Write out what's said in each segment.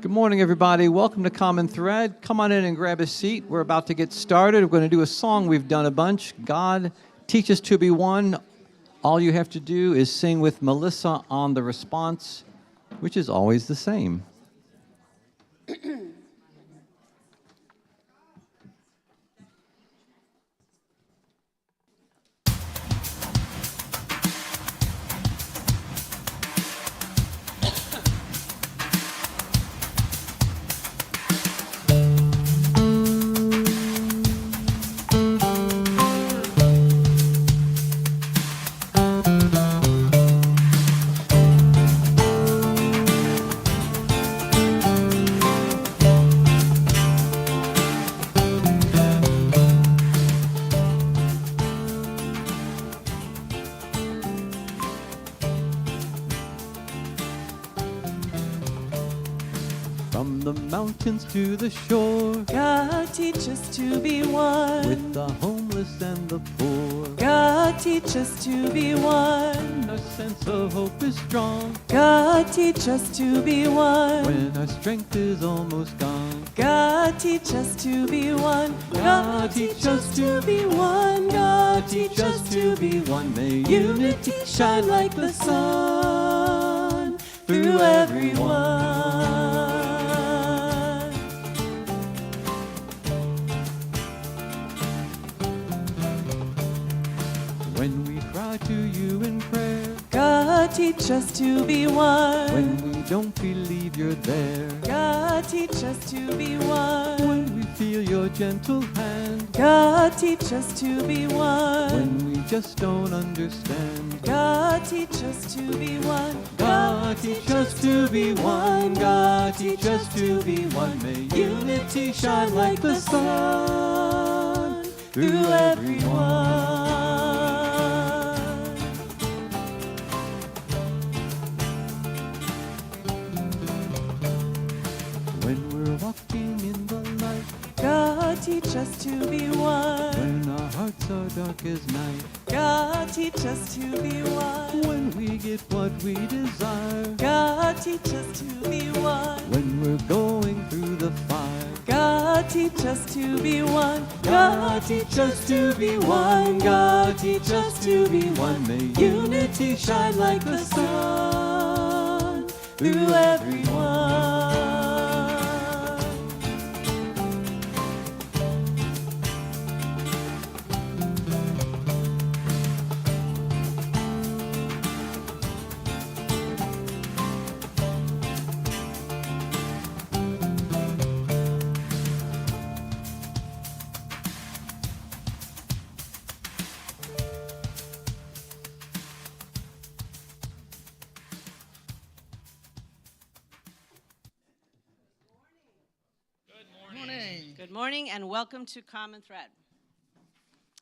Good morning, everybody. Welcome to Common Thread. Come on in and grab a seat. We're about to get started. We're going to do a song we've done a bunch. God, teach us to be one. All you have to do is sing with Melissa on the response, which is always the same. From the mountains to the shore, God, teach us to be one. with the homeless and the poor. God, teach us to be one. Our sense of hope is strong God, teach us to be one. when our strength is almost gone. God, teach us to be one. God, teach us to be one. God, teach us to be one. May Unity shine like the sun through everyone. When we cry to you in prayer, God, teach us to be one. when we don't believe you're there, God, teach us to be one. when we feel your gentle hand, God, teach us to be one. when we just don't understand. God, teach us to be one. God, teach us to be one. God, teach us to be one. May unity shine like the sun through everyone. When we're walking in the light, God, teach us to be one. when our hearts are dark as night, God, teach us to be one. when we get what we desire, God, teach us to be one. when we're going through the fire. God, teach us to be one. God, teach us to be one. God, teach us to be one. May Unity shine like the sun through everyone. Good morning and welcome to Common Thread.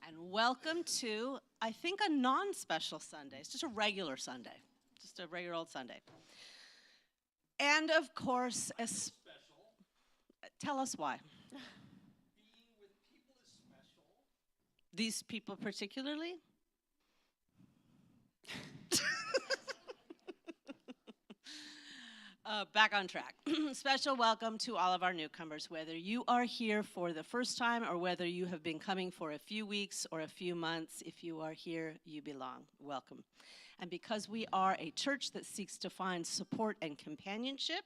And welcome to, I think, a non-special Sunday. It's just a regular Sunday. Just a regular old Sunday. And of course, tell us why. Being with people is special. These people particularly? Back on track. Special welcome to all of our newcomers, whether you are here for the first time or whether you have been coming for a few weeks or a few months. If you are here, you belong. Welcome. And because we are a church that seeks to find support and companionship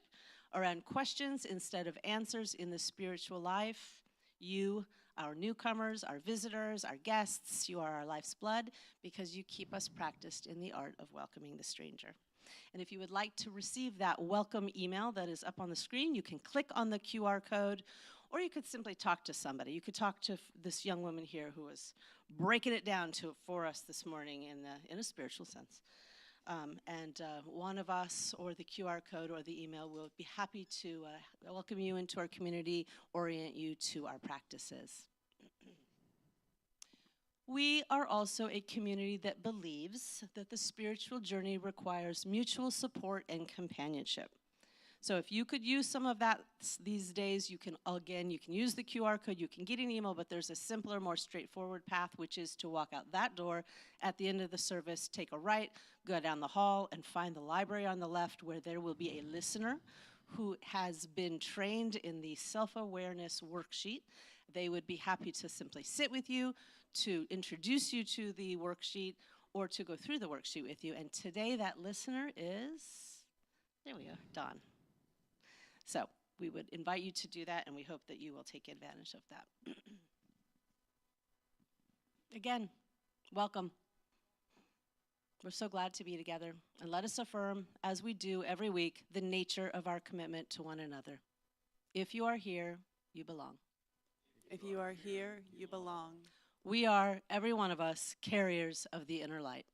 around questions instead of answers in the spiritual life, you, our newcomers, our visitors, our guests, you are our life's blood because you keep us practiced in the art of welcoming the stranger. And if you would like to receive that welcome email that is up on the screen, you can click on the QR code, or you could simply talk to somebody. You could talk to this young woman here who was breaking it down for us this morning in a spiritual sense. One of us, or the QR code, or the email, will be happy to welcome you into our community, orient you to our practices. We are also a community that believes that the spiritual journey requires mutual support and companionship. So if you could use some of that these days, you can use the QR code, you can get an email, but there's a simpler, more straightforward path, which is to walk out that door at the end of the service, take a right, go down the hall, and find the library on the left, where there will be a listener who has been trained in the self-awareness worksheet. They would be happy to simply sit with you, to introduce you to the worksheet, or to go through the worksheet with you. And today that listener is, there we go, Dawn. So we would invite you to do that, and we hope that you will take advantage of that. Again, welcome. We're so glad to be together, and let us affirm, as we do every week, the nature of our commitment to one another. If you are here, you belong. If you are here, you belong. We are, every one of us, carriers of the inner light.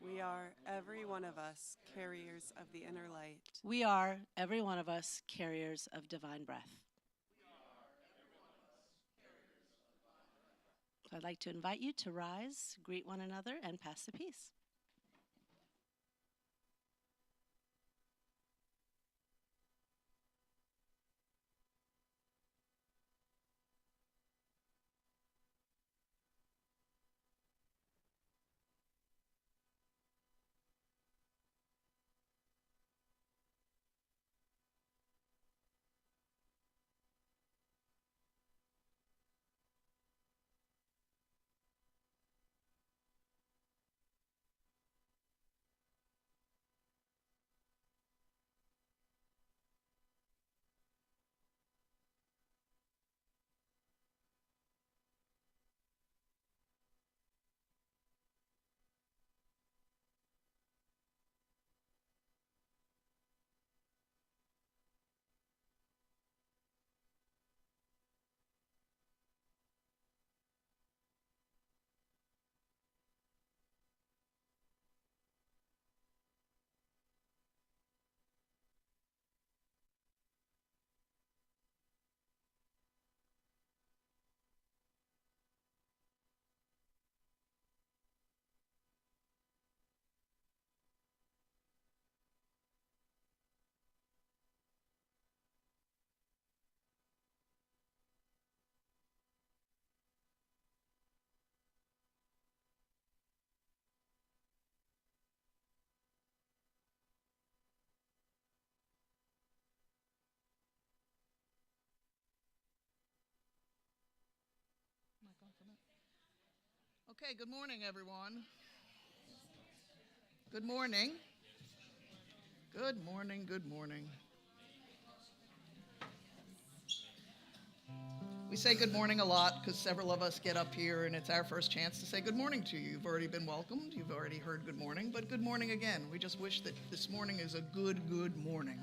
We are, every one of us, carriers of the inner light. We are, every one of us, carriers of divine breath. So I'd like to invite you to rise, greet one another, and pass the peace. Okay, good morning, everyone. Good morning. Good morning, good morning. We say good morning a lot because several of us get up here and it's our first chance to say good morning to you. You've already been welcomed. You've already heard good morning, but good morning again. We just wish that this morning is a good morning.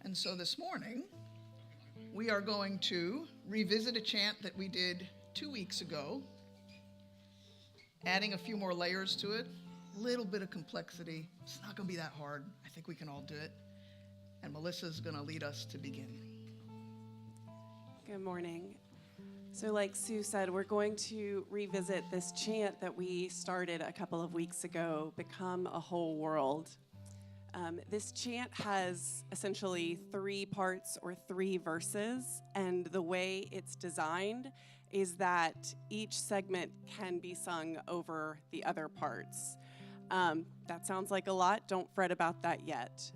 And so this morning, we are going to revisit a chant that we did 2 weeks ago, adding a few more layers to it, a little bit of complexity. It's not going to be that hard. I think we can all do it. And Melissa's going to lead us to begin. Good morning. So like Sue said, we're going to revisit this chant that we started a couple of weeks ago, Become a Whole World. This chant has essentially 3 parts or 3 verses, and the way it's designed is that each segment can be sung over the other parts. That sounds like a lot. Don't fret about that yet.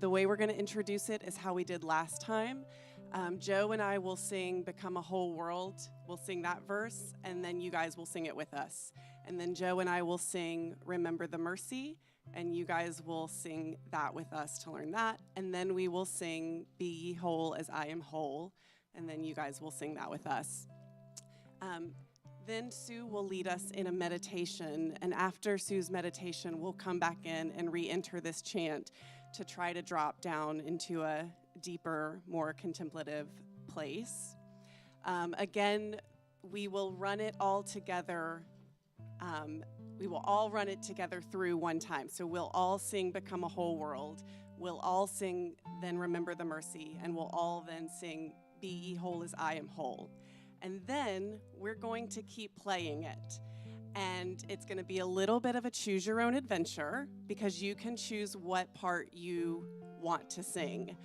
The way we're going to introduce it is how we did last time. Joe and I will sing Become a Whole World. We'll sing that verse, and then you guys will sing it with us. And then Joe and I will sing Remember the Mercy, and you guys will sing that with us to learn that. And then we will sing Be Ye Whole as I Am Whole, and then you guys will sing that with us. Then Sue will lead us in a meditation, and after Sue's meditation, we'll come back in and re-enter this chant to try to drop down into a deeper, more contemplative place. Again, we will run it all together. We will all run it together through one time. So we'll all sing Become a Whole World. We'll all sing then Remember the Mercy, and we'll all then sing Be Ye Whole as I Am Whole. And then we're going to keep playing it. And it's going to be a little bit of a choose your own adventure because you can choose what part you want to sing.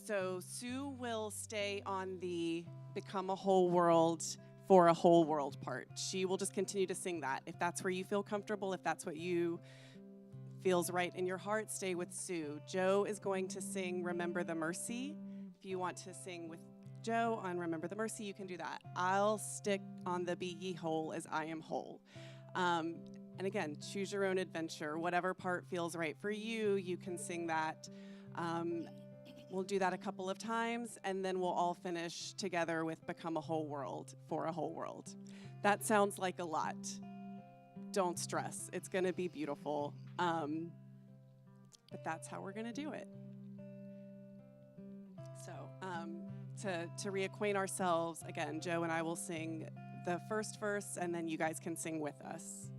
So Sue will stay on the Become a Whole World for a Whole World part. She will just continue to sing that. If that's where you feel comfortable, if that's what you feels right in your heart, stay with Sue. Joe is going to sing Remember the Mercy. If you want to sing with Joe on Remember the Mercy, you can do that. I'll stick on the Be Ye Whole as I Am Whole. And again, choose your own adventure. Whatever part feels right for you, you can sing that. We'll do that a couple of times, and then we'll all finish together with Become a Whole World for a Whole World. That sounds like a lot. Don't stress. It's going to be beautiful. But that's how we're going to do it. So to reacquaint ourselves, again, Joe and I will sing the first verse, and then you guys can sing with us.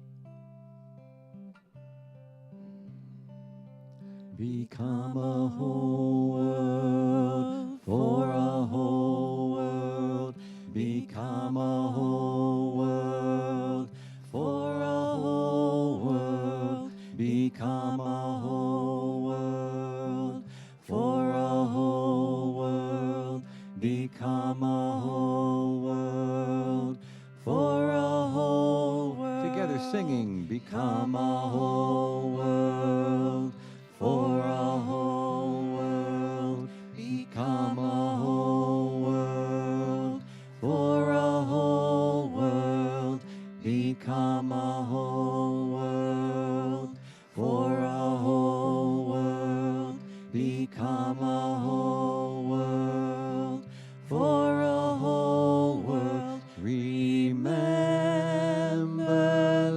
Become a whole world for a whole world. Become a whole world for a whole world. Become a whole world for a whole world. Become a whole world for a whole world. Together singing, become a whole world for a whole world. Become a whole world for a whole world. Become a whole world for a whole world. Become a whole world for a whole world. Remember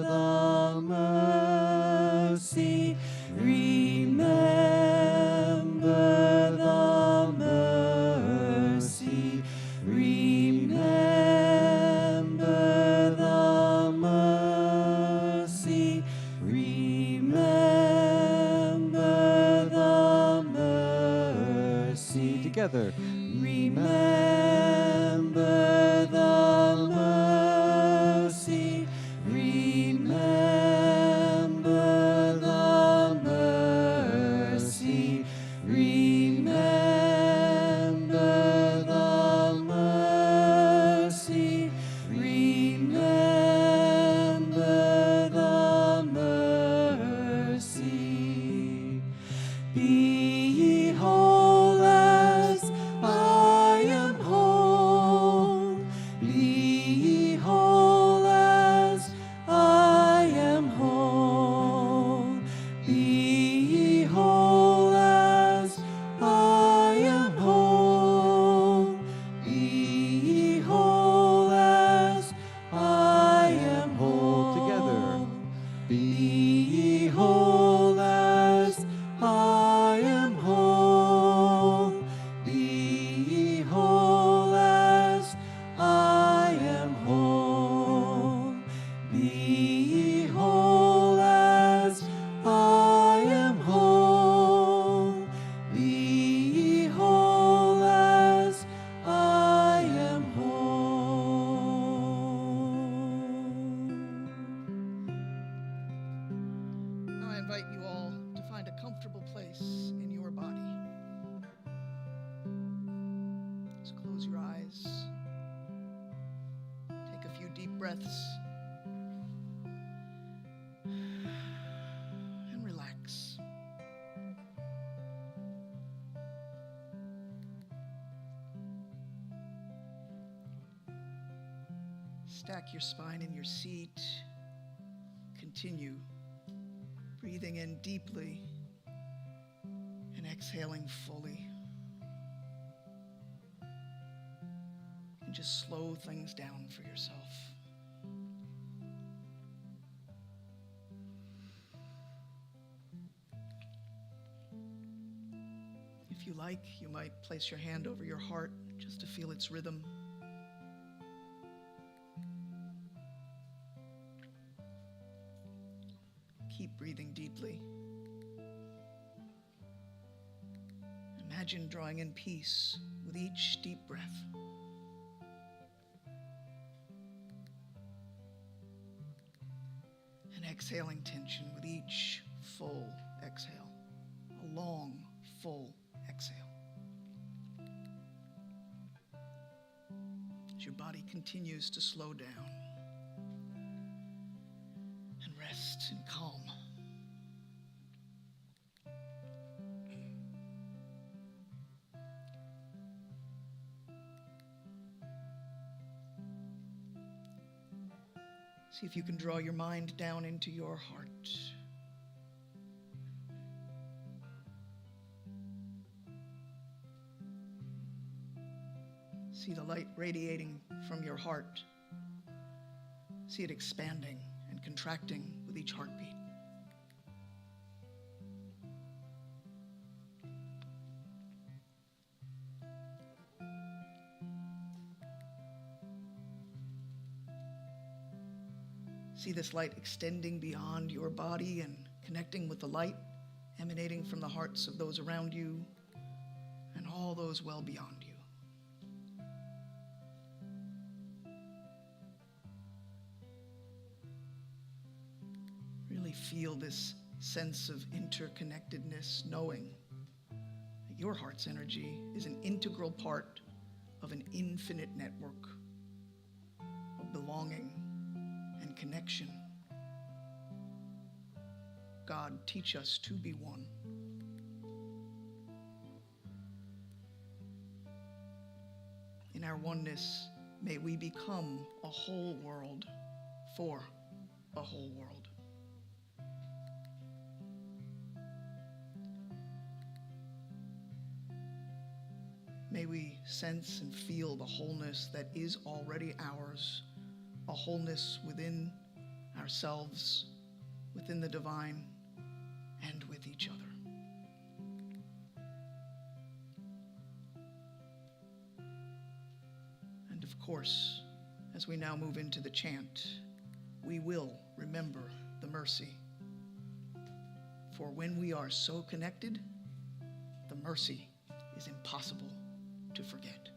the mercy. Remember the mercy. Remember the mercy. Remember the mercy. Together. Remember the mercy. Remember the mercy. Remember the mercy. Remember the mercy. Be ye whole as I am whole. Be ye whole as I am whole. Be ye whole as I am whole. Be ye whole as I am whole. Together. Be ye whole as I am whole. Be ye whole as I am whole. Be ye whole as I am whole. Be ye whole as I am whole. Now I invite you all to find a comfortable place in your body. Just close your eyes. Take a few deep breaths. And relax. Stack your spine in your seat. Continue breathing in deeply and exhaling fully. And just slow things down for yourself. If you like, you might place your hand over your heart just to feel its rhythm. Keep breathing deeply. Imagine drawing in peace with each deep breath. exhaling tension with each full exhale. A long, full exhale. As your body continues to slow down and rest and calm. See if you can draw your mind down into your heart. See the light radiating from your heart. See it expanding and contracting with each heartbeat. See this light extending beyond your body and connecting with the light emanating from the hearts of those around you and all those well beyond you. Really feel this sense of interconnectedness, knowing that your heart's energy is an integral part of an infinite network of belonging and connection. God, teach us to be one. In our oneness, may we become a whole world for a whole world. May we sense and feel the wholeness that is already ours, a wholeness within ourselves, within the divine, and with each other. And of course, as we now move into the chant, we will remember the mercy. For when we are so connected, the mercy is impossible to forget.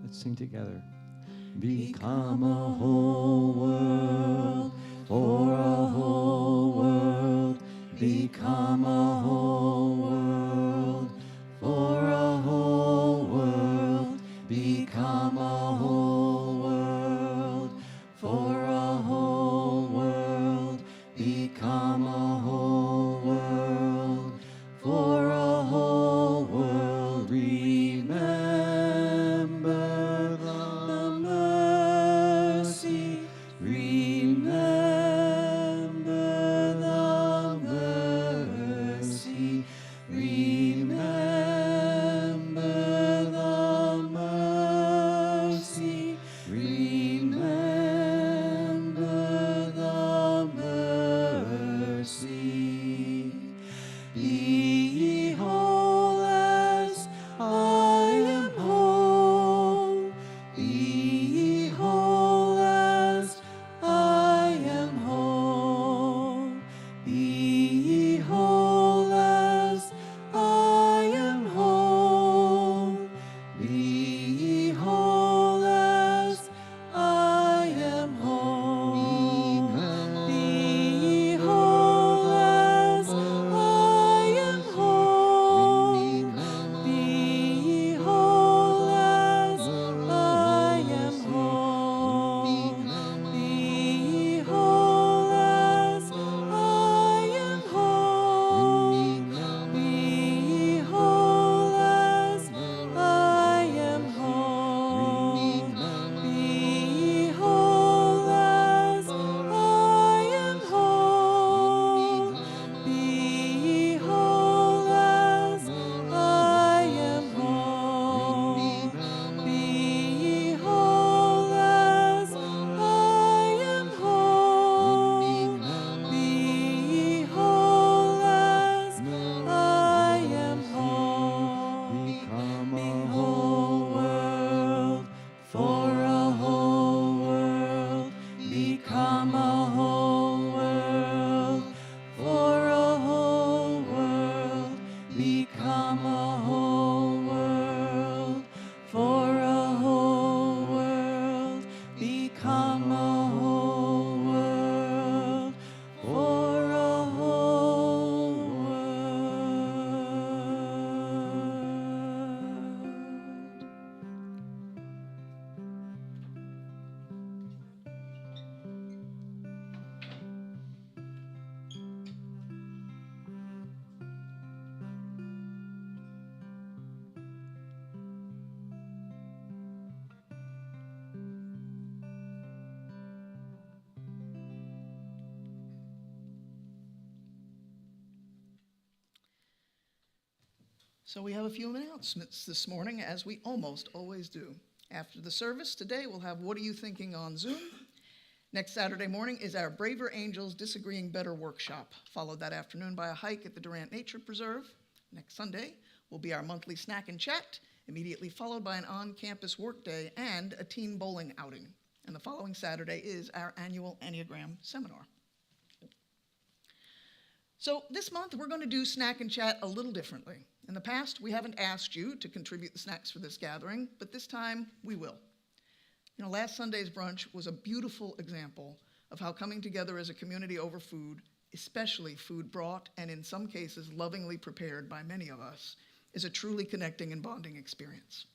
Let's sing together. Become a whole world for a whole world. Become a whole world for a whole world. Become a whole world for a whole world. Become a whole world for a whole world. Remember the mercy. Remember the mercy. Remember the mercy. Remember the mercy. Be ye whole as I am whole. Be ye whole as I am whole. Be ye whole as I am whole. Be ye whole as I am whole. Be ye whole as I am become a whole world, for a whole world, become a whole world, for a whole world. So we have a few announcements this morning, as we almost always do. After the service today, we'll have What Are You Thinking on Zoom. Next Saturday morning is our Braver Angels Disagreeing Better workshop, followed that afternoon by a hike at the Durant Nature Preserve. Next Sunday will be our monthly snack and chat, immediately followed by an on-campus workday and a teen bowling outing. And the following Saturday is our annual Enneagram seminar. So this month, we're going to do snack and chat a little differently. In the past, we haven't asked you to contribute the snacks for this gathering, but this time we will. You know, last Sunday's brunch was a beautiful example of how coming together as a community over food, especially food brought and in some cases lovingly prepared by many of us, is a truly connecting and bonding experience.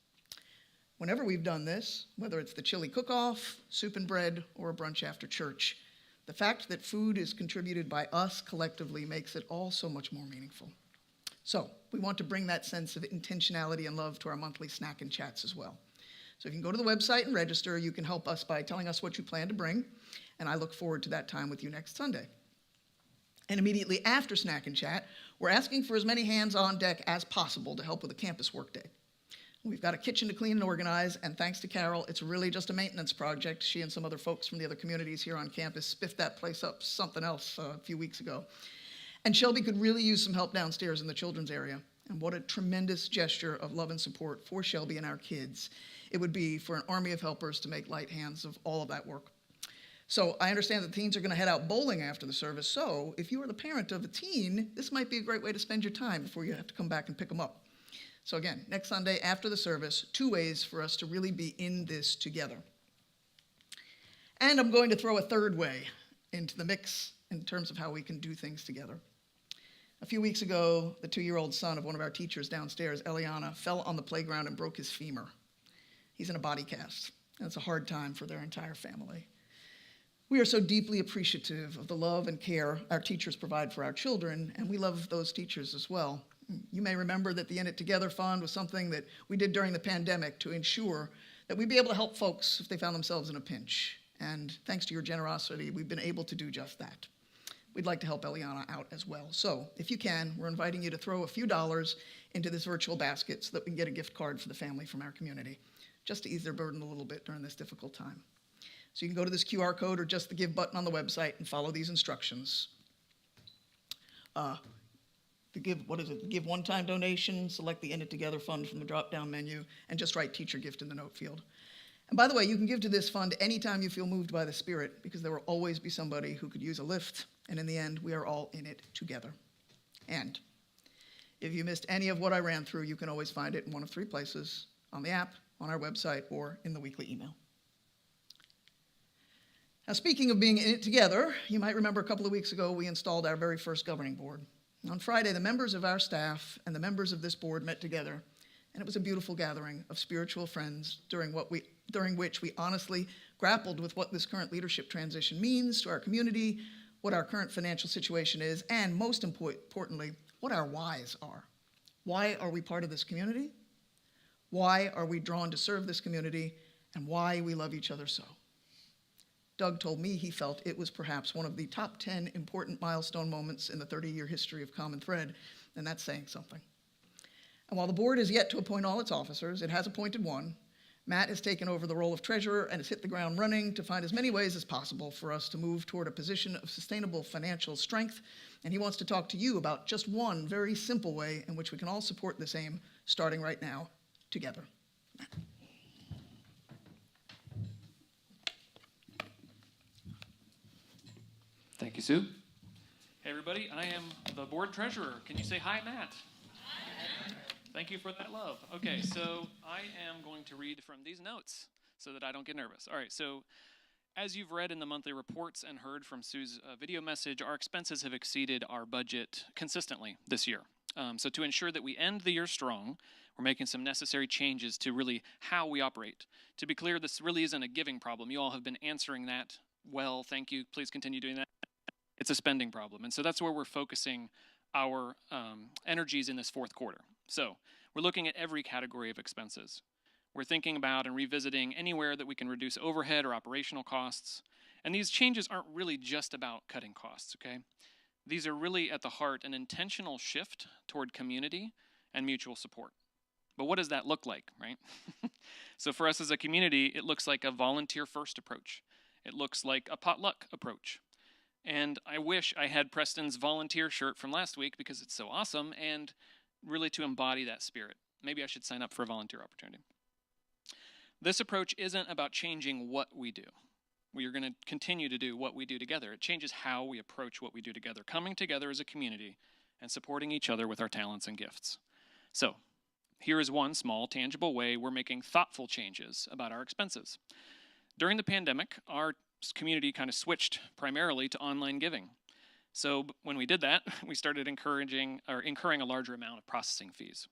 Whenever we've done this, whether it's the chili cook-off, soup and bread, or a brunch after church, the fact that food is contributed by us collectively makes it all so much more meaningful. So we want to bring that sense of intentionality and love to our monthly snack and chats as well. So if you can go to the website and register, you can help us by telling us what you plan to bring, and I look forward to that time with you next Sunday. And immediately after snack and chat, we're asking for as many hands on deck as possible to help with the campus workday. We've got a kitchen to clean and organize, and thanks to Carol, it's really just a maintenance project. She and some other folks from the other communities here on campus spiffed that place up something else a few weeks ago. And Shelby could really use some help downstairs in the children's area. And what a tremendous gesture of love and support for Shelby and our kids it would be for an army of helpers to make light hands of all of that work. So I understand that teens are going to head out bowling after the service. So if you are the parent of a teen, this might be a great way to spend your time before you have to come back and pick them up. So again, next Sunday after the service, 2 ways for us to really be in this together. And I'm going to throw a third way into the mix in terms of how we can do things together. A few weeks ago, the 2-year-old son of one of our teachers downstairs, Eliana, fell on the playground and broke his femur. He's in a body cast, and it's a hard time for their entire family. We are so deeply appreciative of the love and care our teachers provide for our children, and we love those teachers as well. You may remember that the In It Together Fund was something that we did during the pandemic to ensure that we'd be able to help folks if they found themselves in a pinch. And thanks to your generosity, we've been able to do just that. We'd like to help Eliana out as well. So if you can, we're inviting you to throw a few dollars into this virtual basket so that we can get a gift card for the family from our community, just to ease their burden a little bit during this difficult time. So you can go to this QR code or just the Give button on the website and follow these instructions. Give one-time donation, select the In It Together Fund from the drop-down menu, and just write Teacher Gift in the note field. And by the way, you can give to this fund anytime you feel moved by the Spirit, because there will always be somebody who could use a lift, and in the end, we are all in it together. And if you missed any of what I ran through, you can always find it in one of 3 places: on the app, on our website, or in the weekly email. Now, speaking of being in it together, you might remember a couple of weeks ago we installed our very first governing board. On Friday, the members of our staff and the members of this board met together, and it was a beautiful gathering of spiritual friends during which we honestly grappled with what this current leadership transition means to our community, what our current financial situation is, and most importantly, what our whys are. Why are we part of this community? Why are we drawn to serve this community? And why we love each other so? Doug told me he felt it was perhaps one of the top 10 important milestone moments in the 30-year history of Common Thread, and that's saying something. And while the board is yet to appoint all its officers, it has appointed one. Matt has taken over the role of treasurer and has hit the ground running to find as many ways as possible for us to move toward a position of sustainable financial strength, and he wants to talk to you about just one very simple way in which we can all support this aim, starting right now, together. Matt. Thank you, Sue. Hey, everybody. I am the board treasurer. Can you say hi, Matt? Thank you for that love. Okay, so I am going to read from these notes so that I don't get nervous. All right, so as you've read in the monthly reports and heard from Sue's video message, our expenses have exceeded our budget consistently this year. So to ensure that we end the year strong, we're making some necessary changes to really how we operate. To be clear, this really isn't a giving problem. You all have been answering that well. Thank you. Please continue doing that. It's a spending problem. And so that's where we're focusing our energies in this fourth quarter. So we're looking at every category of expenses. We're thinking about and revisiting anywhere that we can reduce overhead or operational costs. And these changes aren't really just about cutting costs, okay? These are really at the heart an intentional shift toward community and mutual support. But what does that look like, right? So for us as a community, it looks like a volunteer-first approach. It looks like a potluck approach. And I wish I had Preston's volunteer shirt from last week because it's so awesome, and really to embody that spirit. Maybe I should sign up for a volunteer opportunity. This approach isn't about changing what we do. We are going to continue to do what we do together. It changes how we approach what we do together, coming together as a community and supporting each other with our talents and gifts. So, here is one small, tangible way we're making thoughtful changes about our expenses. During the pandemic, our community kind of switched primarily to online giving. So when we did that, we started incurring a larger amount of processing fees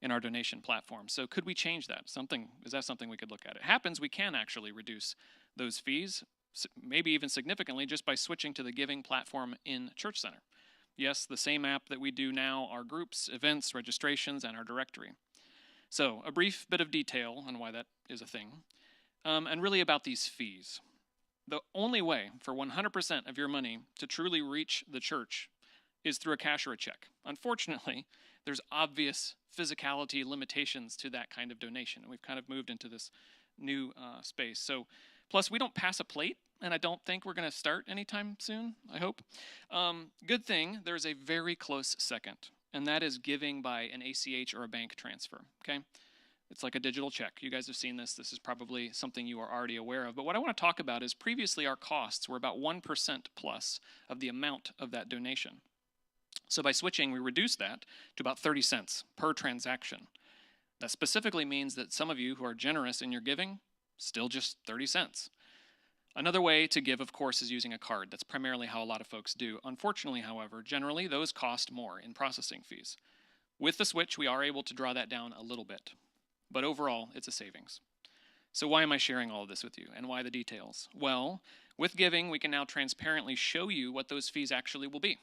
in our donation platform. So could we change that? Is that something we could look at? It happens we can actually reduce those fees, maybe even significantly, just by switching to the giving platform in Church Center. Yes, the same app that we do now, our groups, events, registrations, and our directory. So a brief bit of detail on why that is a thing, and really about these fees. The only way for 100% of your money to truly reach the church is through a cash or a check. Unfortunately, there's obvious physicality limitations to that kind of donation, and we've kind of moved into this new space. So, plus we don't pass a plate, and I don't think we're going to start anytime soon, I hope. Good thing, there's a very close second, and that is giving by an ACH or a bank transfer, okay? It's like a digital check. You guys have seen this. This is probably something you are already aware of. But what I want to talk about is previously our costs were about 1% plus of the amount of that donation. So by switching, we reduced that to about 30 cents per transaction. That specifically means that some of you who are generous in your giving, still just 30 cents. Another way to give, of course, is using a card. That's primarily how a lot of folks do. Unfortunately, however, generally those cost more in processing fees. With the switch, we are able to draw that down a little bit. But overall, it's a savings. So why am I sharing all of this with you, and why the details? Well, with giving, we can now transparently show you what those fees actually will be,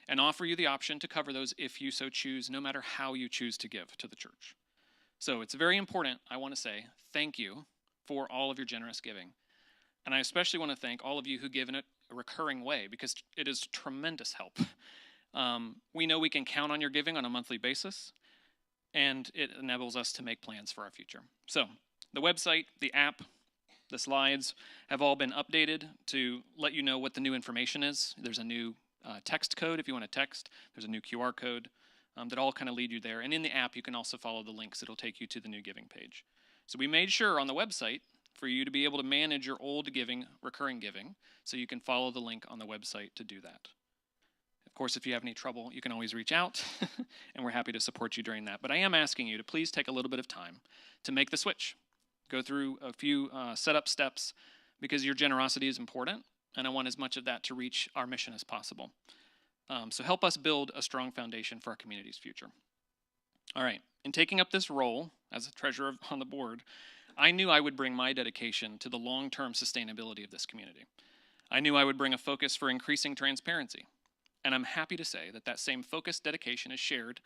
and offer you the option to cover those if you so choose, no matter how you choose to give to the church. So it's very important, I want to say, thank you for all of your generous giving. And I especially want to thank all of you who give in a recurring way, because it is tremendous help. We know we can count on your giving on a monthly basis, and it enables us to make plans for our future. So the website, the app, the slides have all been updated to let you know what the new information is. There's a new text code if you want to text. There's a new QR code that all kind of lead you there. And in the app, you can also follow the links. It'll take you to the new giving page. So we made sure on the website for you to be able to manage your old giving, recurring giving, so you can follow the link on the website to do that. Of course, if you have any trouble, you can always reach out, and we're happy to support you during that. But I am asking you to please take a little bit of time to make the switch. Go through a few setup steps, because your generosity is important, and I want as much of that to reach our mission as possible. So help us build a strong foundation for our community's future. All right, in taking up this role as a treasurer on the board, I knew I would bring my dedication to the long-term sustainability of this community. I knew I would bring a focus for increasing transparency. And I'm happy to say that that same focused dedication is shared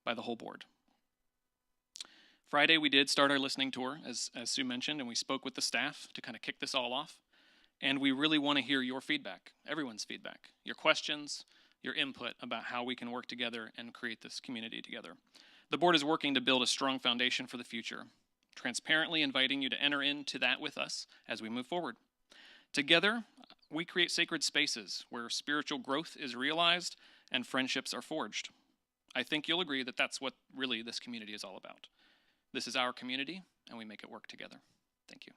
by the whole board. Friday, we did start our listening tour, as Sue mentioned, and we spoke with the staff to kind of kick this all off. And we really want to hear your feedback, everyone's feedback, your questions, your input about how we can work together and create this community together. The board is working to build a strong foundation for the future, transparently inviting you to enter into that with us as we move forward. Together, we create sacred spaces where spiritual growth is realized and friendships are forged. I think you'll agree that that's what really this community is all about. This is our community, and we make it work together. Thank you.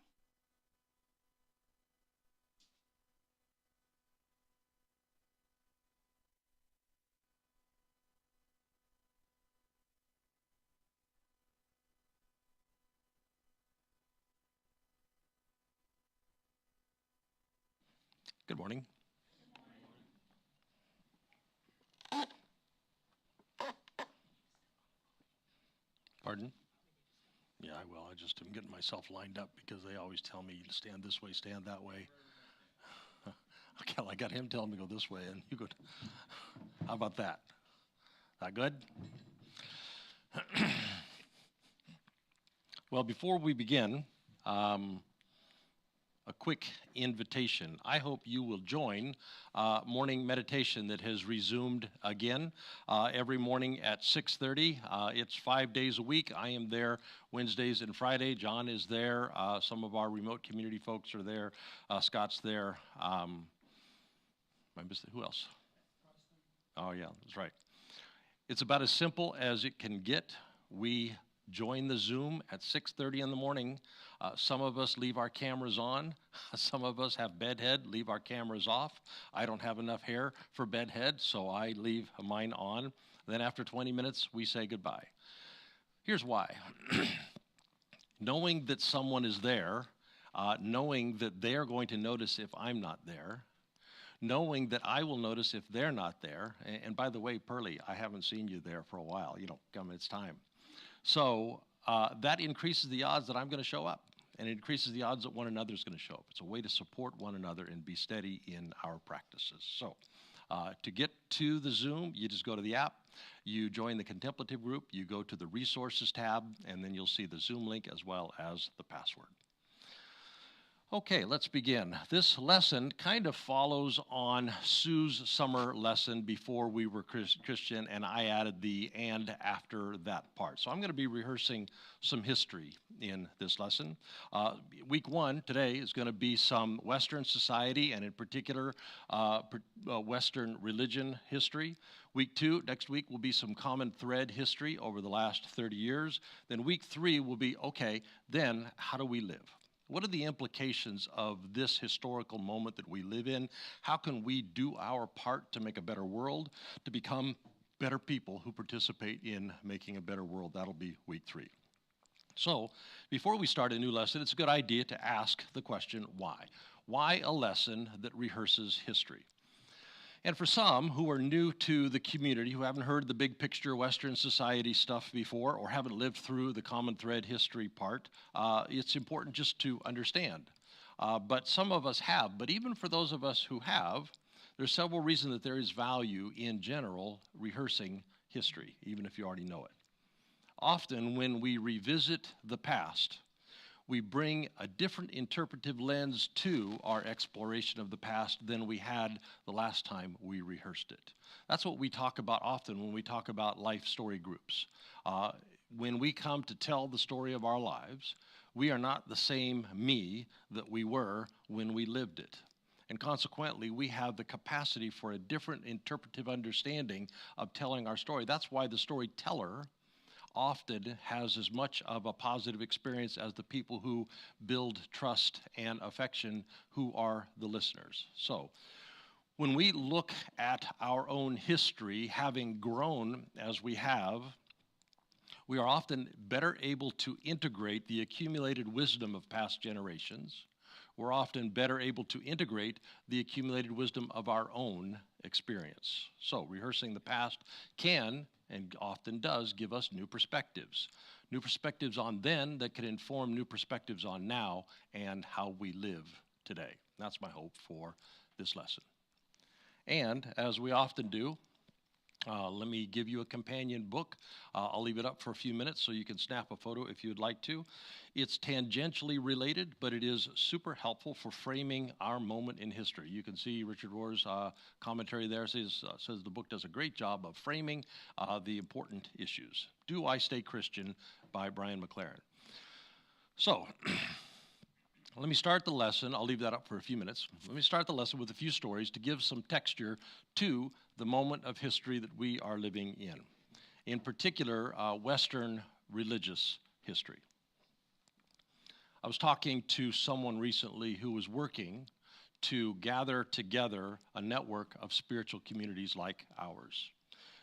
Good morning. Pardon? Yeah, I will. I just am getting myself lined up because they always tell me stand this way, stand that way. Okay, I got him telling me go this way, and you go. How about that? That good? Well, before we begin, a quick invitation. I hope you will join morning meditation that has resumed again every morning at 6:30. It's 5 days a week. I am there Wednesdays and Friday. John is there. Some of our remote community folks are there. Scott's there. I missed it. Who else? Oh, yeah, that's right. It's about as simple as it can get. We join the Zoom at 6:30 in the morning. Some of us leave our cameras on. Some of us have bedhead, leave our cameras off. I don't have enough hair for bedhead, so I leave mine on. Then after 20 minutes, we say goodbye. Here's why. Knowing that someone is there, knowing that they are going to notice if I'm not there, knowing that I will notice if they're not there. And by the way, Pearlie, I haven't seen you there for a while. You know, come, it's time. So that increases the odds that I'm going to show up, and it increases the odds that one another is going to show up. It's a way to support one another and be steady in our practices. So to get to the Zoom, you just go to the app, you join the contemplative group, you go to the resources tab, and then you'll see the Zoom link as well as the password. Okay, let's begin. This lesson kind of follows on Sue's summer lesson before we were Christian, and I added the and after that part. So I'm going to be rehearsing some history in this lesson. Week 1 today is going to be some Western society, and in particular, Western religion history. Week 2, next week, will be some common thread history over the last 30 years. Then week 3 will be, okay, then how do we live? What are the implications of this historical moment that we live in? How can we do our part to make a better world, to become better people who participate in making a better world? That'll be week 3. So, before we start a new lesson, it's a good idea to ask the question, why? Why a lesson that rehearses history? And for some who are new to the community, who haven't heard the big picture Western society stuff before or haven't lived through the common thread history part, it's important just to understand. But some of us have. But even for those of us who have, there's several reasons that there is value in general rehearsing history, even if you already know it. Often when we revisit the past, we bring a different interpretive lens to our exploration of the past than we had the last time we rehearsed it. That's what we talk about often when we talk about life story groups. When we come to tell the story of our lives, we are not the same me that we were when we lived it. And consequently, we have the capacity for a different interpretive understanding of telling our story. That's why the storyteller often has as much of a positive experience as the people who build trust and affection, who are the listeners. So when we look at our own history, having grown as we have, we are often better able to integrate the accumulated wisdom of past generations. We're often better able to integrate the accumulated wisdom of our own experience. So rehearsing the past can and often does give us new perspectives on then that can inform new perspectives on now and how we live today. That's my hope for this lesson. And as we often do, let me give you a companion book. I'll leave it up for a few minutes so you can snap a photo if you'd like to. It's tangentially related, but it is super helpful for framing our moment in history. You can see Richard Rohr's commentary there says the book does a great job of framing the important issues. Do I Stay Christian by Brian McLaren. So, let me start the lesson. I'll leave that up for a few minutes. Let me start the lesson with a few stories to give some texture to the moment of history that we are living in particular, Western religious history. I was talking to someone recently who was working to gather together a network of spiritual communities like ours.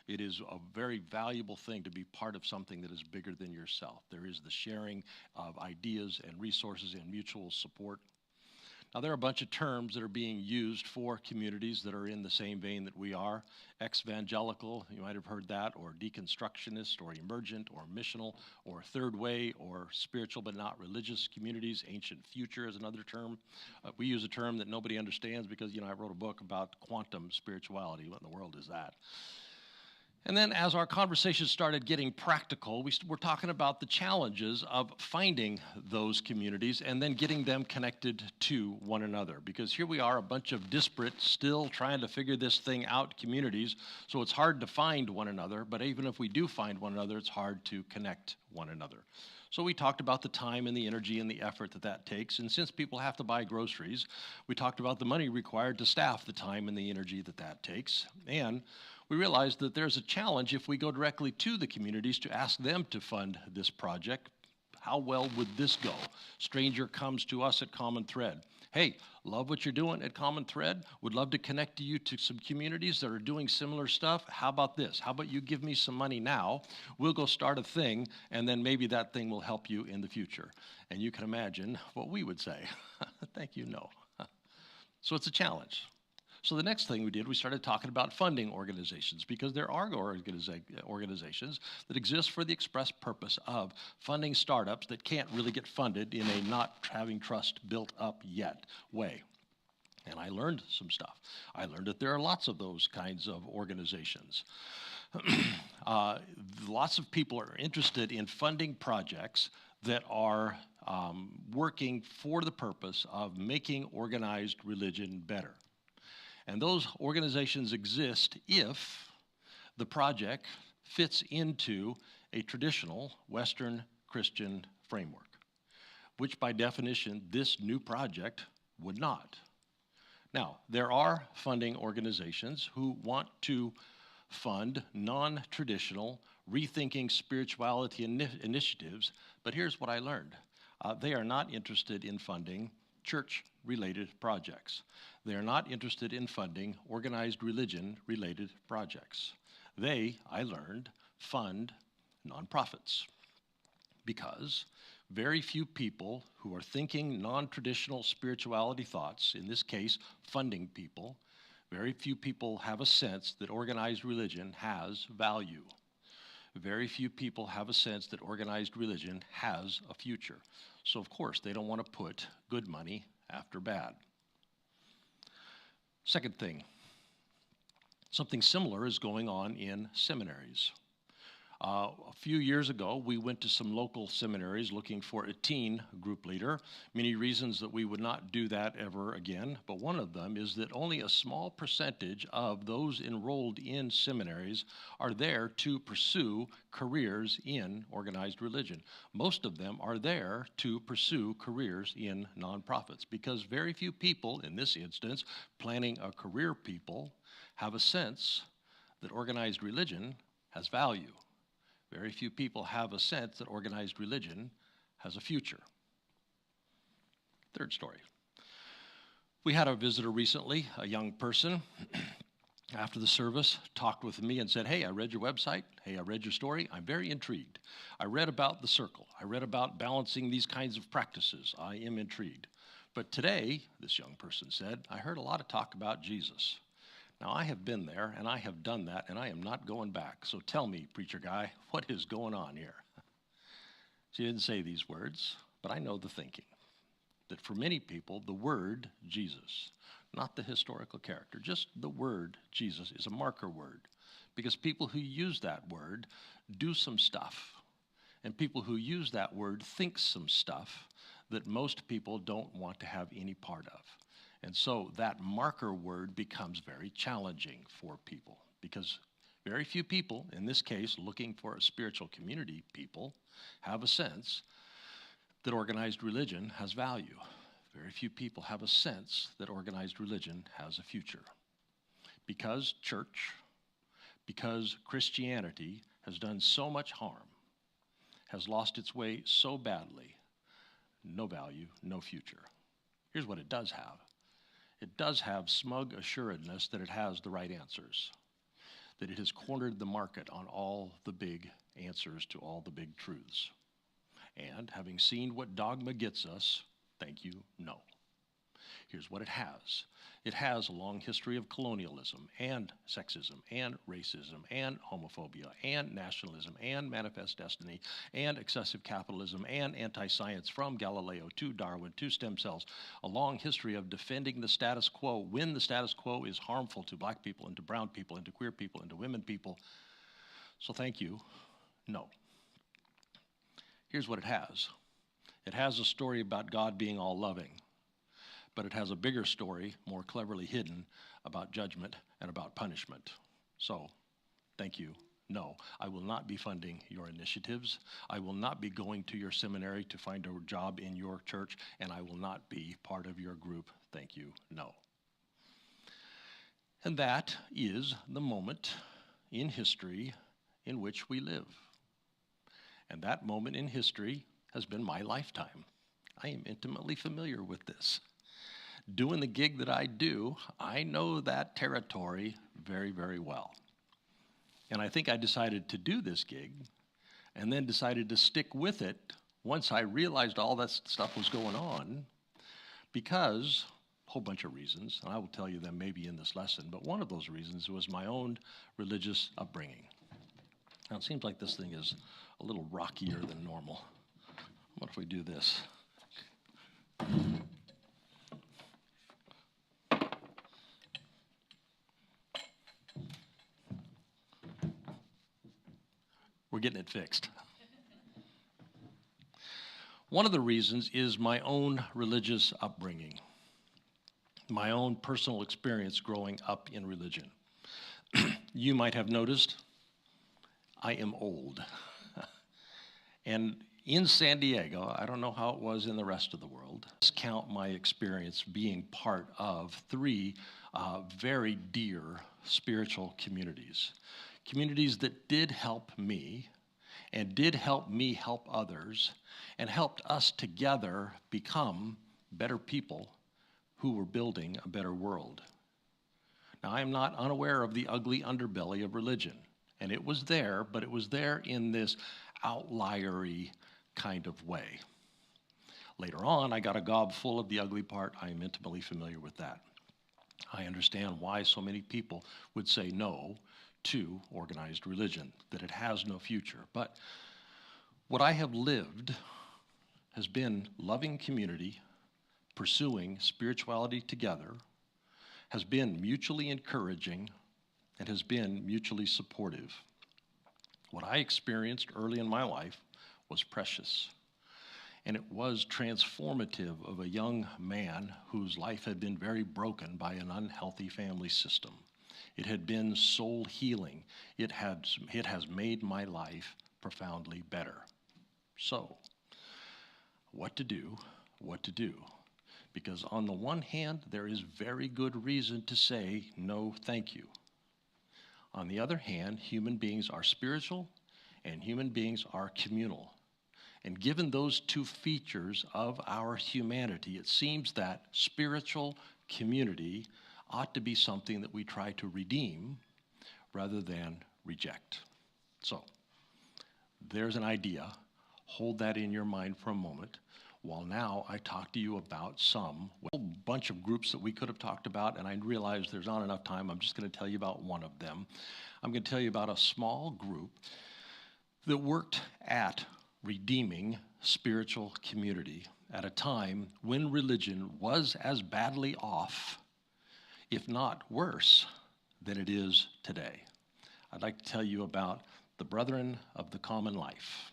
It is a very valuable thing to be part of something that is bigger than yourself. There is the sharing of ideas and resources and mutual support. Now, there are a bunch of terms that are being used for communities that are in the same vein that we are. Ex-evangelical, you might have heard that, or deconstructionist, or emergent, or missional, or third way, or spiritual but not religious communities. Ancient future is another term. We use a term that nobody understands because, I wrote a book about quantum spirituality. What in the world is that? And then as our conversation started getting practical, we're talking about the challenges of finding those communities and then getting them connected to one another. Because here we are, a bunch of disparate, still trying to figure this thing out communities, so it's hard to find one another, but even if we do find one another, it's hard to connect one another. So we talked about the time and the energy and the effort that takes, and since people have to buy groceries, we talked about the money required to staff the time and the energy that takes, and we realized that there's a challenge if we go directly to the communities to ask them to fund this project. How well would this go? Stranger comes to us at Common Thread. Hey, love what you're doing at Common Thread. Would love to connect you to some communities that are doing similar stuff. How about this? How about you give me some money now? We'll go start a thing, and then maybe that thing will help you in the future. And you can imagine what we would say. Thank you, no. So it's a challenge. So the next thing we did, we started talking about funding organizations, because there are organizations that exist for the express purpose of funding startups that can't really get funded in a not having trust built up yet way. And I learned some stuff. I learned that there are lots of those kinds of organizations. Lots of people are interested in funding projects that are working for the purpose of making organized religion better. And those organizations exist if the project fits into a traditional Western Christian framework, which by definition this new project would not. Now, there are funding organizations who want to fund non-traditional rethinking spirituality initiatives, but here's what I learned. They are not interested in funding church-related projects. They are not interested in funding organized religion-related projects. They, I learned, fund nonprofits because very few people who are thinking non-traditional spirituality thoughts, in this case, funding people, very few people have a sense that organized religion has value. Very few people have a sense that organized religion has a future. So, of course, they don't want to put good money after bad. Second thing, something similar is going on in seminaries. A few years ago, we went to some local seminaries looking for a teen group leader. Many reasons that we would not do that ever again, but one of them is that only a small percentage of those enrolled in seminaries are there to pursue careers in organized religion. Most of them are there to pursue careers in nonprofits because very few people, in this instance, planning a career people, have a sense that organized religion has value. Very few people have a sense that organized religion has a future. Third story. We had a visitor recently, a young person, after the service, talked with me and said, hey, I read your website. Hey, I read your story. I'm very intrigued. I read about the circle. I read about balancing these kinds of practices. I am intrigued. But today, this young person said, I heard a lot of talk about Jesus. Now, I have been there, and I have done that, and I am not going back. So tell me, preacher guy, what is going on here? She didn't say these words, but I know the thinking. That for many people, the word Jesus, not the historical character, just the word Jesus is a marker word. Because people who use that word do some stuff. And people who use that word think some stuff that most people don't want to have any part of. And so that marker word becomes very challenging for people because very few people, in this case, looking for a spiritual community people, have a sense that organized religion has value. Very few people have a sense that organized religion has a future. Because church, because Christianity has done so much harm, has lost its way so badly, no value, no future. Here's what it does have. It does have smug assuredness that it has the right answers, that it has cornered the market on all the big answers to all the big truths. And having seen what dogma gets us, thank you, no. Here's what it has. It has a long history of colonialism and sexism and racism and homophobia and nationalism and manifest destiny and excessive capitalism and anti-science, from Galileo to Darwin to stem cells. A long history of defending the status quo when the status quo is harmful to black people and to brown people and to queer people and to women people. So thank you. No. Here's what it has. It has a story about God being all loving, but it has a bigger story, more cleverly hidden, about judgment and about punishment. So, thank you. No, I will not be funding your initiatives. I will not be going to your seminary to find a job in your church, and I will not be part of your group. Thank you. No. And that is the moment in history in which we live. And that moment in history has been my lifetime. I am intimately familiar with this. Doing the gig that I do, I know that territory very, very well. And I think I decided to do this gig and then decided to stick with it once I realized all that stuff was going on, because a whole bunch of reasons, and I will tell you them maybe in this lesson, but one of those reasons was my own religious upbringing. Now, it seems like this thing is a little rockier than normal. What if we do this? We're getting it fixed. One of the reasons is my own religious upbringing, my own personal experience growing up in religion. You might have noticed I am old. And in San Diego, I don't know how it was in the rest of the world, count my experience being part of three very dear spiritual communities. Communities that did help me and did help me help others and helped us together become better people who were building a better world. Now, I am not unaware of the ugly underbelly of religion, and it was there, but it was there in this outlier-y kind of way. Later on, I got a gob full of the ugly part. I am intimately familiar with that. I understand why so many people would say no to organized religion, that it has no future. But what I have lived has been loving community, pursuing spirituality together, has been mutually encouraging, and has been mutually supportive. What I experienced early in my life was precious, and it was transformative of a young man whose life had been very broken by an unhealthy family system. It had been soul healing. It has made my life profoundly better. So, what to do, what to do? Because on the one hand, there is very good reason to say no thank you. On the other hand, human beings are spiritual and human beings are communal. And given those two features of our humanity, it seems that spiritual community ought to be something that we try to redeem rather than reject. So, there's an idea. Hold that in your mind for a moment. While now I talk to you about a bunch of groups that we could have talked about, and I realize there's not enough time. I'm just going to tell you about one of them. I'm going to tell you about a small group that worked at redeeming spiritual community at a time when religion was as badly off, if not worse, than it is today. I'd like to tell you about the Brethren of the Common Life.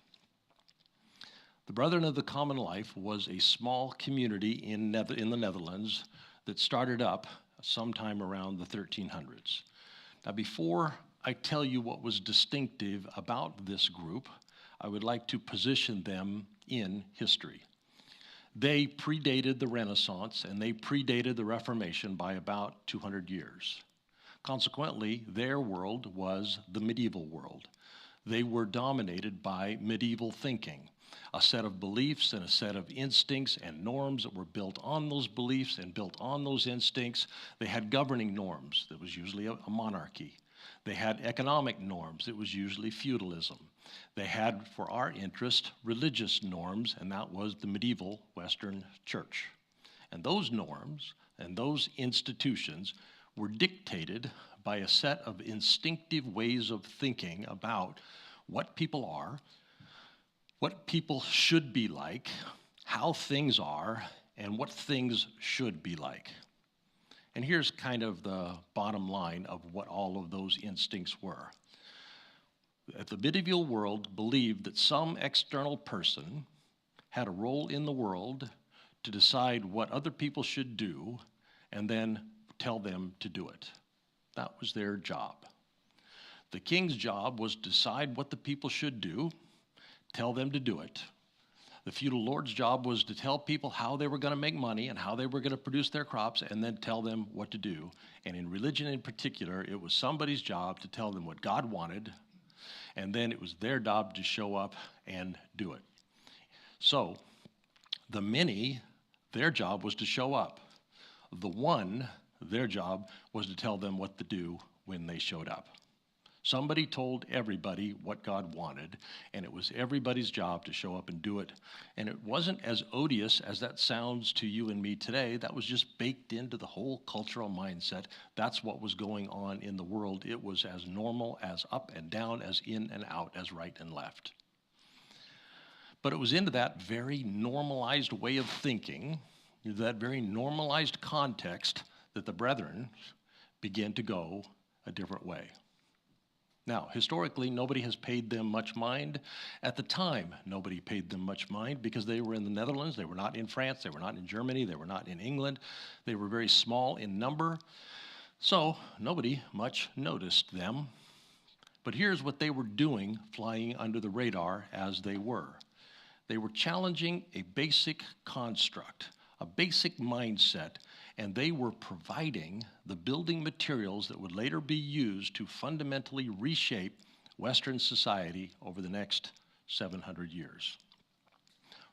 The Brethren of the Common Life was a small community in the Netherlands that started up sometime around the 1300s. Now, before I tell you what was distinctive about this group, I would like to position them in history. They predated the Renaissance and they predated the Reformation by about 200 years. Consequently, their world was the medieval world. They were dominated by medieval thinking, a set of beliefs and a set of instincts and norms that were built on those beliefs and built on those instincts. They had governing norms. That was usually a monarchy. They had economic norms. It was usually feudalism. They had, for our interest, religious norms, and that was the medieval Western church. And those norms and those institutions were dictated by a set of instinctive ways of thinking about what people are, what people should be like, how things are, and what things should be like. And here's kind of the bottom line of what all of those instincts were. The medieval world believed that some external person had a role in the world to decide what other people should do and then tell them to do it. That was their job. The king's job was to decide what the people should do, tell them to do it. The feudal lord's job was to tell people how they were going to make money and how they were going to produce their crops and then tell them what to do. And in religion in particular, it was somebody's job to tell them what God wanted, and then it was their job to show up and do it. So, the many, their job was to show up. The one, their job was to tell them what to do when they showed up. Somebody told everybody what God wanted, and it was everybody's job to show up and do it. And it wasn't as odious as that sounds to you and me today. That was just baked into the whole cultural mindset. That's what was going on in the world. It was as normal, as up and down, as in and out, as right and left. But it was into that very normalized way of thinking, that very normalized context, that the brethren began to go a different way. Now, historically, nobody has paid them much mind. At the time, nobody paid them much mind because they were in the Netherlands, they were not in France, they were not in Germany, they were not in England. They were very small in number, so nobody much noticed them. But here's what they were doing, flying under the radar as they were. They were challenging a basic construct, a basic mindset, and they were providing the building materials that would later be used to fundamentally reshape Western society over the next 700 years.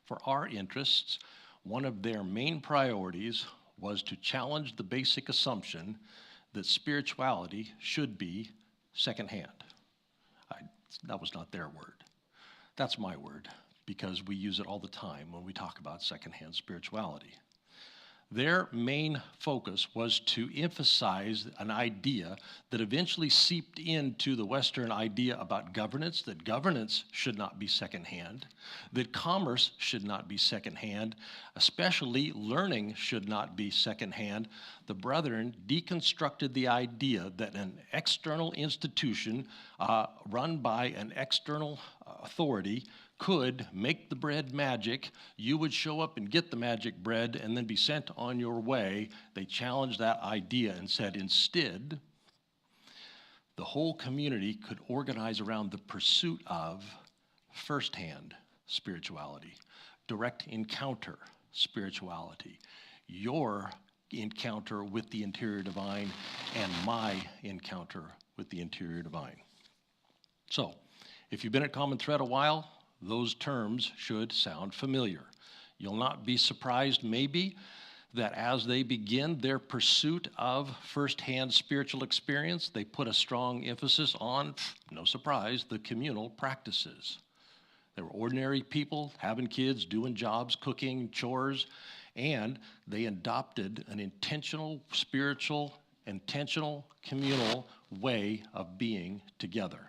For our interests, one of their main priorities was to challenge the basic assumption that spirituality should be secondhand. That was not their word. That's my word, because we use it all the time when we talk about secondhand spirituality. Their main focus was to emphasize an idea that eventually seeped into the Western idea about governance, that governance should not be secondhand, that commerce should not be secondhand, especially learning should not be secondhand. The brethren deconstructed the idea that an external institution run by an external authority could make the bread magic. You would show up and get the magic bread and then be sent on your way. They challenged that idea and said instead, the whole community could organize around the pursuit of firsthand spirituality, direct encounter spirituality, your encounter with the interior divine and my encounter with the interior divine. So, if you've been at Common Thread a while, those terms should sound familiar. You'll not be surprised, maybe, that as they begin their pursuit of firsthand spiritual experience, they put a strong emphasis on, no surprise, the communal practices. They were ordinary people, having kids, doing jobs, cooking, chores, and they adopted an intentional, spiritual, intentional, communal way of being together.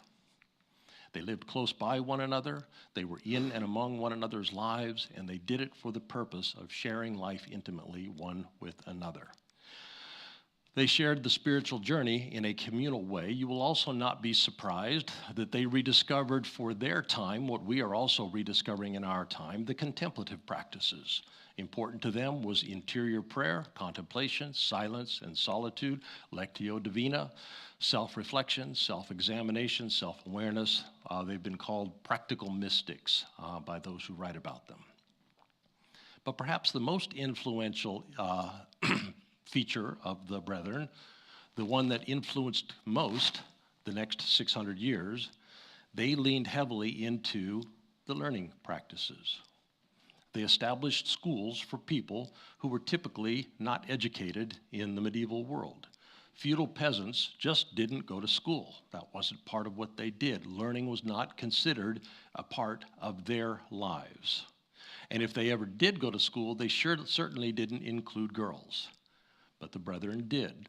They lived close by one another, they were in and among one another's lives, and they did it for the purpose of sharing life intimately one with another. They shared the spiritual journey in a communal way. You will also not be surprised that they rediscovered for their time what we are also rediscovering in our time, the contemplative practices. Important to them was interior prayer, contemplation, silence, and solitude, lectio divina, self-reflection, self-examination, self-awareness. They've been called practical mystics by those who write about them. But perhaps the most influential feature of the brethren, the one that influenced most the next 600 years, they leaned heavily into the learning practices. They established schools for people who were typically not educated in the medieval world. Feudal peasants just didn't go to school. That wasn't part of what they did. Learning was not considered a part of their lives. And if they ever did go to school, they certainly didn't include girls. But the brethren did.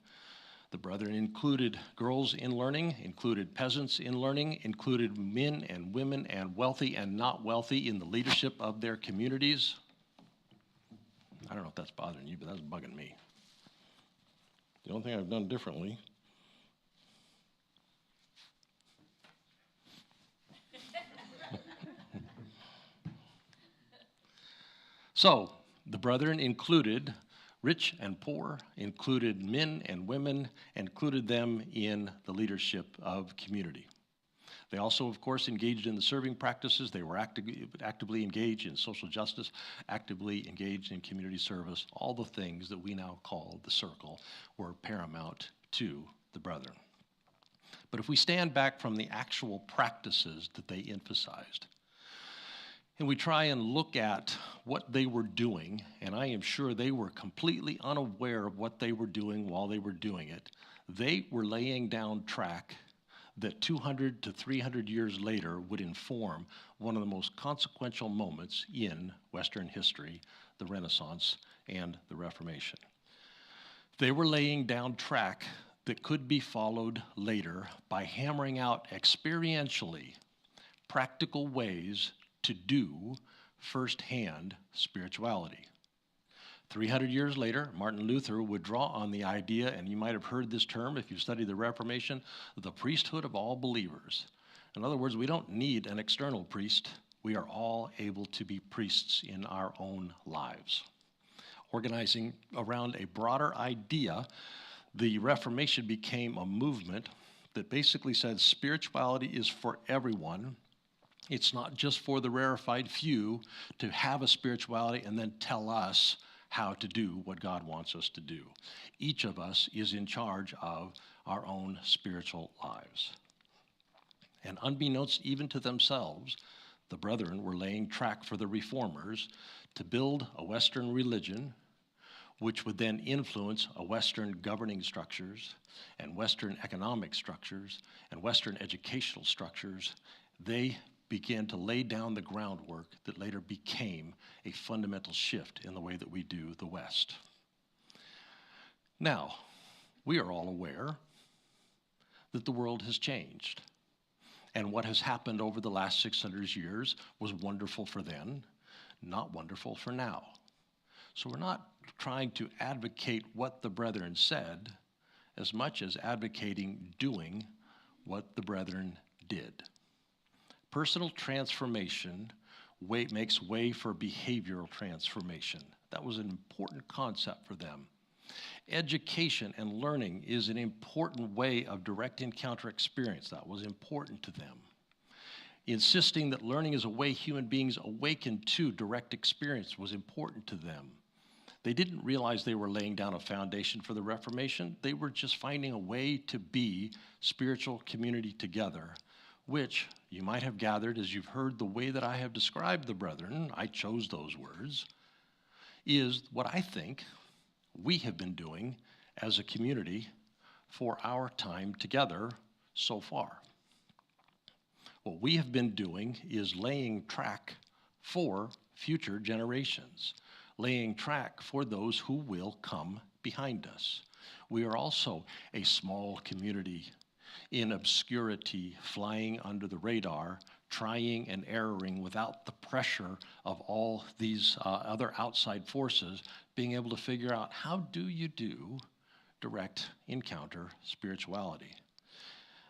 The brethren included girls in learning, included peasants in learning, included men and women and wealthy and not wealthy in the leadership of their communities. I don't know if that's bothering you, but that's bugging me. The only thing I've done differently so the brethren included rich and poor, included men and women, included them in the leadership of community. They also, of course, engaged in the serving practices. They were actively engaged in social justice, actively engaged in community service. All the things that we now call the circle were paramount to the brethren. But if we stand back from the actual practices that they emphasized, and we try and look at what they were doing, and I am sure they were completely unaware of what they were doing while they were doing it, they were laying down track that 200 to 300 years later would inform one of the most consequential moments in Western history, the Renaissance and the Reformation. They were laying down track that could be followed later by hammering out experientially practical ways to do firsthand spirituality. 300 years later, Martin Luther would draw on the idea, and you might have heard this term if you've studied the Reformation, the priesthood of all believers. In other words, we don't need an external priest. We are all able to be priests in our own lives. Organizing around a broader idea, the Reformation became a movement that basically said spirituality is for everyone. It's not just for the rarefied few to have a spirituality and then tell us how to do what God wants us to do. Each of us is in charge of our own spiritual lives. And unbeknownst even to themselves, the brethren were laying track for the reformers to build a Western religion which would then influence a Western governing structures and Western economic structures and Western educational structures. They began to lay down the groundwork that later became a fundamental shift in the way that we do the West. Now, we are all aware that the world has changed. And what has happened over the last 600 years was wonderful for then, not wonderful for now. So we're not trying to advocate what the brethren said as much as advocating doing what the brethren did. Personal transformation makes way for behavioral transformation. That was an important concept for them. Education and learning is an important way of direct encounter experience. That was important to them. Insisting that learning is a way human beings awaken to direct experience was important to them. They didn't realize they were laying down a foundation for the Reformation. They were just finding a way to be spiritual community together, which you might have gathered as you've heard the way that I have described the brethren, I chose those words, is what I think we have been doing as a community for our time together so far. What we have been doing is laying track for future generations, laying track for those who will come behind us. We are also a small community in obscurity, flying under the radar, trying and erroring without the pressure of all these other outside forces, being able to figure out how do you do direct encounter spirituality.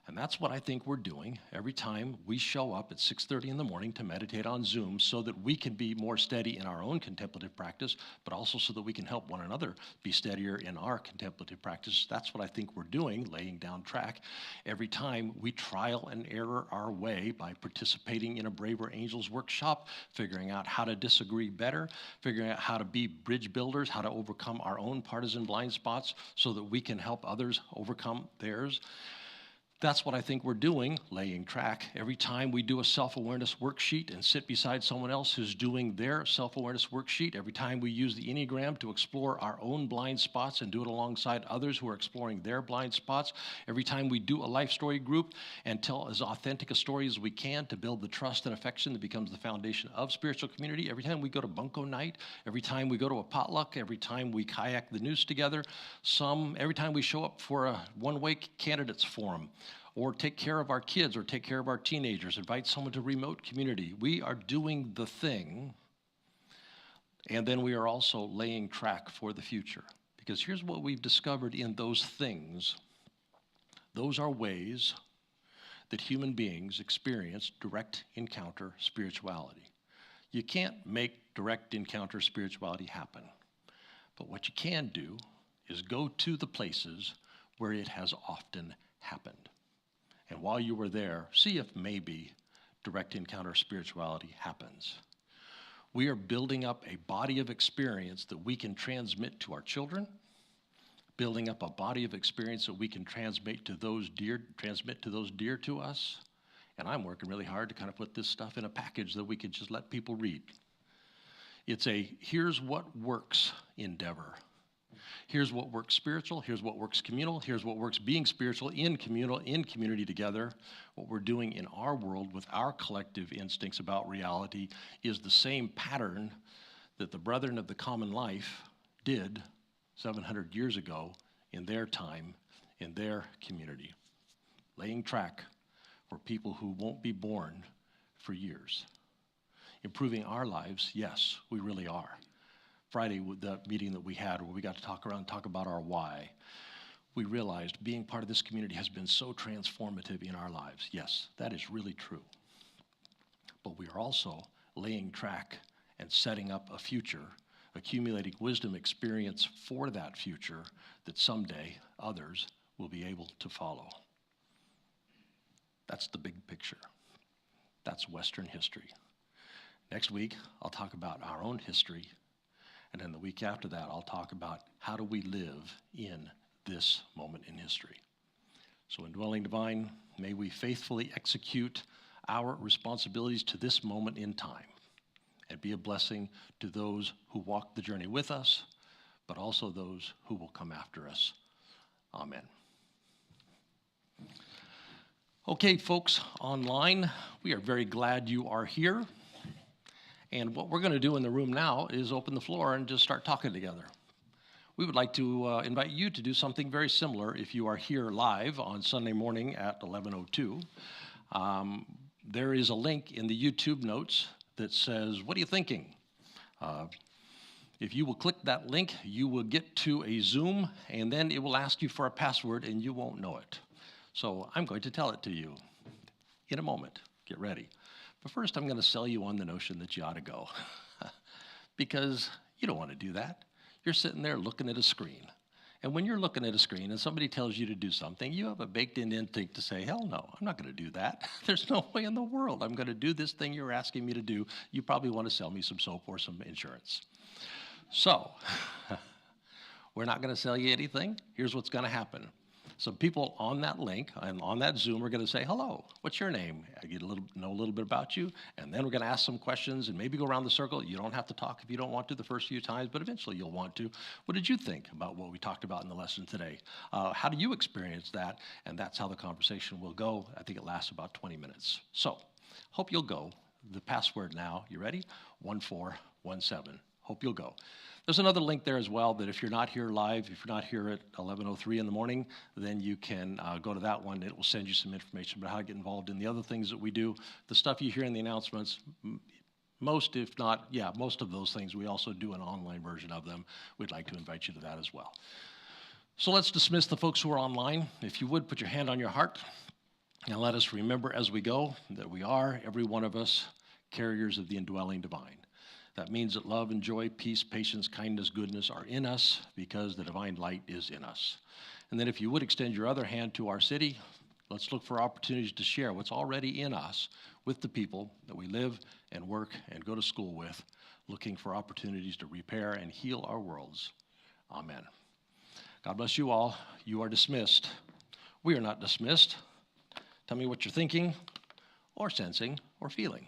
And that's what I think we're doing every time we show up at 6:30 in the morning to meditate on Zoom so that we can be more steady in our own contemplative practice, but also so that we can help one another be steadier in our contemplative practice. That's what I think we're doing, laying down track. Every time we trial and error our way by participating in a Braver Angels workshop, figuring out how to disagree better, figuring out how to be bridge builders, how to overcome our own partisan blind spots so that we can help others overcome theirs. That's what I think we're doing, laying track. Every time we do a self-awareness worksheet and sit beside someone else who's doing their self-awareness worksheet, every time we use the Enneagram to explore our own blind spots and do it alongside others who are exploring their blind spots, every time we do a life story group and tell as authentic a story as we can to build the trust and affection that becomes the foundation of spiritual community, every time we go to bunco night, every time we go to a potluck, every time we kayak the news together, every time we show up for a one-way candidates forum, or take care of our kids, or take care of our teenagers, invite someone to remote community. We are doing the thing, and then we are also laying track for the future. Because here's what we've discovered in those things. Those are ways that human beings experience direct encounter spirituality. You can't make direct encounter spirituality happen. But what you can do is go to the places where it has often happened. And while you were there, see if maybe direct encounter spirituality happens. We are building up a body of experience that we can transmit to our children, building up a body of experience that we can transmit to those dear to us. And I'm working really hard to kind of put this stuff in a package that we could just let people read. It's a here's what works endeavor. Here's what works spiritual, here's what works communal, here's what works being spiritual in community together. What we're doing in our world with our collective instincts about reality is the same pattern that the brethren of the common life did 700 years ago in their time, in their community. Laying track for people who won't be born for years. Improving our lives, yes, we really are. Friday, with the meeting that we had where we got to talk about our why, we realized being part of this community has been so transformative in our lives. Yes, that is really true. But we are also laying track and setting up a future, accumulating wisdom experience for that future that someday others will be able to follow. That's the big picture. That's Western history. Next week, I'll talk about our own history. And then the week after that, I'll talk about how do we live in this moment in history. So indwelling divine, may we faithfully execute our responsibilities to this moment in time and be a blessing to those who walk the journey with us, but also those who will come after us. Amen. Okay, folks online, we are very glad you are here. And what we're going to do in the room now is open the floor and just start talking together. We would like to invite you to do something very similar if you are here live on Sunday morning at 11:02. There is a link in the YouTube notes that says, "What are you thinking?" If you will click that link, you will get to a Zoom, and then it will ask you for a password, and you won't know it. So I'm going to tell it to you in a moment. Get ready. But first, I'm going to sell you on the notion that you ought to go. Because you don't want to do that. You're sitting there looking at a screen. And when you're looking at a screen and somebody tells you to do something, you have a baked-in instinct to say, hell no, I'm not going to do that. There's no way in the world I'm going to do this thing you're asking me to do. You probably want to sell me some soap or some insurance. So, we're not going to sell you anything. Here's what's going to happen. Some people on that link and on that Zoom are going to say, hello, what's your name? I know a little bit about you, and then we're going to ask some questions and maybe go around the circle. You don't have to talk if you don't want to the first few times, but eventually you'll want to. What did you think about what we talked about in the lesson today? How do you experience that? And that's how the conversation will go. I think it lasts about 20 minutes. So, hope you'll go. The password now, you ready? 1417. Hope you'll go. There's another link there as well that if you're not here live, if you're not here at 11:03 in the morning, then you can go to that one. It will send you some information about how to get involved in the other things that we do. The stuff you hear in the announcements, most of those things, we also do an online version of them. We'd like to invite you to that as well. So let's dismiss the folks who are online. If you would, put your hand on your heart and let us remember as we go that we are, every one of us, carriers of the indwelling divine. That means that love and joy, peace, patience, kindness, goodness are in us because the divine light is in us. And then if you would extend your other hand to our city, let's look for opportunities to share what's already in us with the people that we live and work and go to school with, looking for opportunities to repair and heal our worlds. Amen. God bless you all. You are dismissed. We are not dismissed. Tell me what you're thinking, or sensing, or feeling.